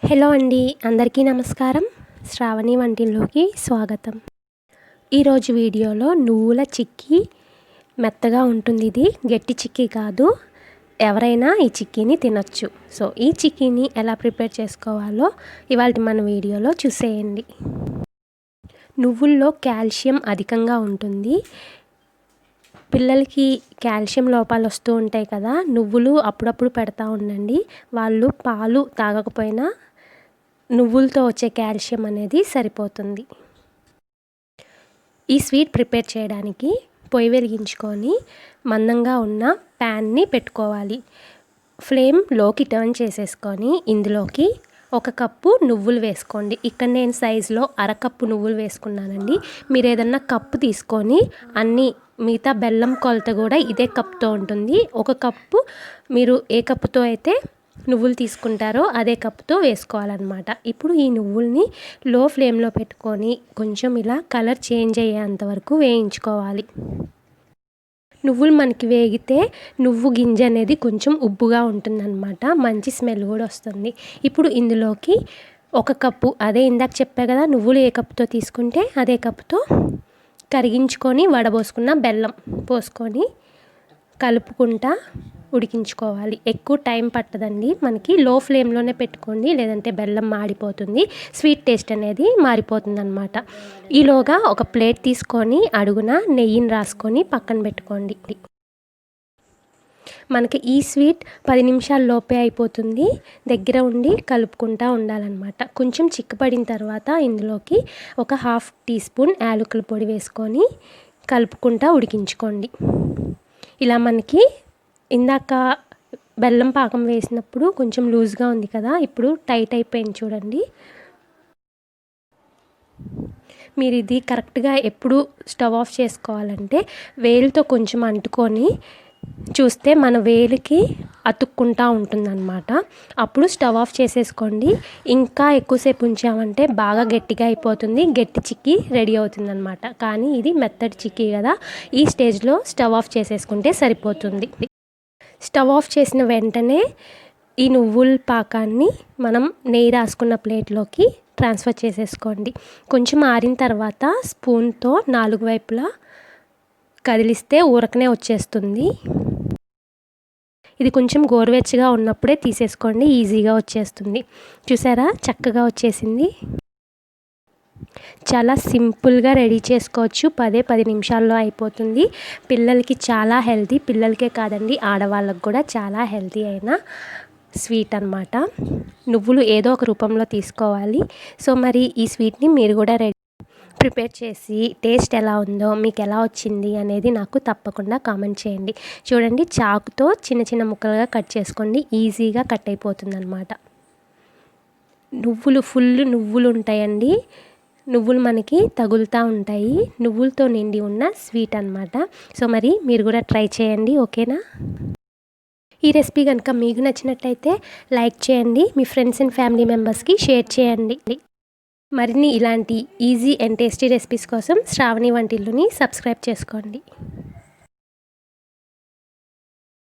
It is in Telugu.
హలో అండి, అందరికీ నమస్కారం. శ్రావణి వంటిల్లోకి స్వాగతం. ఈరోజు వీడియోలో నువ్వుల చిక్కీ మెత్తగా ఉంటుంది. ఇది గట్టి చిక్కీ కాదు, ఎవరైనా ఈ చిక్కీని తినొచ్చు. సో ఈ చిక్కీని ఎలా ప్రిపేర్ చేసుకోవాలో ఇవాళ మన వీడియోలో చూసేయండి. నువ్వుల్లో కాల్షియం అధికంగా ఉంటుంది. పిల్లలకి కాల్షియం లోపాలు వస్తూ ఉంటాయి కదా, నువ్వులు అప్పుడప్పుడు పెడతా ఉండండి. వాళ్ళు పాలు తాగకపోయినా నువ్వులతో వచ్చే కాల్షియం అనేది సరిపోతుంది. ఈ స్వీట్ ప్రిపేర్ చేయడానికి పొయ్యి వెలిగించుకొని మందంగా ఉన్న ప్యాన్ని పెట్టుకోవాలి. ఫ్లేమ్ లోకి టర్న్ చేసేసుకొని ఇందులోకి 1 కప్పు నువ్వులు వేసుకోండి. ఇక్కడ నేను సైజులో అరకప్పు నువ్వులు వేసుకున్నానండి. మీరు ఏదన్నా కప్పు తీసుకొని అన్నీ మిగతా బెల్లం కొలత కూడా ఇదే కప్తో ఉంటుంది. 1 కప్పు మీరు ఏ కప్పుతో అయితే నువ్వులు తీసుకుంటారో అదే కప్పుతో వేసుకోవాలన్నమాట. ఇప్పుడు ఈ నువ్వుల్ని లో ఫ్లేమ్లో పెట్టుకొని కొంచెం ఇలా కలర్ చేంజ్ అయ్యేంత వరకు వేయించుకోవాలి. నువ్వులు మనకి వేగితే నువ్వు గింజ అనేది కొంచెం ఉబ్బుగా ఉంటుందన్నమాట. మంచి స్మెల్ కూడా వస్తుంది. ఇప్పుడు ఇందులోకి 1 కప్పు, అదే ఇందాక చెప్పా కదా, నువ్వులు ఏ కప్పుతో తీసుకుంటే అదే కప్పుతో కరిగించుకొని వడబోసుకున్న బెల్లం పోసుకొని కలుపుకుంటా ఉడికించుకోవాలి. ఎక్కువ టైం పట్టదండి మనకి. లో ఫ్లేమ్లోనే పెట్టుకోండి, లేదంటే బెల్లం మాడిపోతుంది, స్వీట్ టేస్ట్ అనేది మారిపోతుంది అనమాట. ఈలోగా ఒక ప్లేట్ తీసుకొని అడుగున నెయ్యిని రాసుకొని పక్కన పెట్టుకోండి. మనకి ఈ స్వీట్ 10 నిమిషాల లోపే అయిపోతుంది. దగ్గర ఉండి కలుపుకుంటూ ఉండాలన్నమాట. కొంచెం చిక్కపడిన తర్వాత ఇందులోకి ఒక 1/2 టీ స్పూన్ యాలకుల పొడి వేసుకొని కలుపుకుంటూ ఉడికించుకోండి. ఇలా మనకి ఇందాక బెల్లం పాకం వేసినప్పుడు కొంచెం లూజ్గా ఉంది కదా, ఇప్పుడు టైట్ అయిపోయింది చూడండి. మీరు ఇది కరెక్ట్గా ఎప్పుడు స్టవ్ ఆఫ్ చేసుకోవాలంటే వేలుతో కొంచెం అంటుకొని చూస్తే మన వేలికి అతుక్కుంటా ఉంటుందన్నమాట. అప్పుడు స్టవ్ ఆఫ్ చేసేసుకోండి. ఇంకా ఎక్కువసేపు ఉంచామంటే బాగా గట్టిగా అయిపోతుంది, గట్టి చిక్కీ రెడీ అవుతుందన్నమాట. కానీ ఇది మెత్తటి చిక్కీ కదా, ఈ స్టేజ్లో స్టవ్ ఆఫ్ చేసేసుకుంటే సరిపోతుంది. స్టవ్ ఆఫ్ చేసిన వెంటనే ఈ నువ్వుల పాకాన్ని మనం నెయ్యి రాసుకున్న ప్లేట్లోకి ట్రాన్స్ఫర్ చేసేసుకోండి. కొంచెం ఆరిన తర్వాత స్పూన్తో 4 వైపులా కదిలిస్తే ఊరకనే వచ్చేస్తుంది. ఇది కొంచెం గోరువెచ్చగా ఉన్నప్పుడే తీసేసుకోండి, ఈజీగా వచ్చేస్తుంది. చూసారా, చక్కగా వచ్చేసింది. చాలా సింపుల్గా రెడీ చేసుకోవచ్చు. 10 నిమిషాల్లో అయిపోతుంది. పిల్లలకి చాలా హెల్తీ, పిల్లలకే కాదండి ఆడవాళ్ళకు కూడా చాలా హెల్తీ అయిన స్వీట్ అన్నమాట. నువ్వులు ఏదో ఒక రూపంలో తీసుకోవాలి. సో మరి ఈ స్వీట్ని మీరు కూడా ప్రిపేర్ చేసి టేస్ట్ ఎలా ఉందో, మీకు ఎలా వచ్చింది అనేది నాకు తప్పకుండా కామెంట్ చేయండి. చూడండి, చాకుతో చిన్న చిన్న ముక్కలుగా కట్ చేసుకోండి, ఈజీగా కట్ అయిపోతుంది అనమాట. ఫుల్ నువ్వులు ఉంటాయండి. నువ్వులు మనకి తగులుతూ ఉంటాయి. నువ్వులతో నిండి ఉన్న స్వీట్ అన్నమాట. సో మరి మీరు కూడా ట్రై చేయండి, ఓకేనా? ఈ రెసిపీ కనుక మీకు నచ్చినట్లయితే లైక్ చేయండి, మీ ఫ్రెండ్స్ అండ్ ఫ్యామిలీ మెంబర్స్కి షేర్ చేయండి. మరిన్ని ఇలాంటి ఈజీ అండ్ టేస్టీ రెసిపీస్ కోసం శ్రావణి వంటిల్లుని సబ్స్క్రైబ్ చేసుకోండి.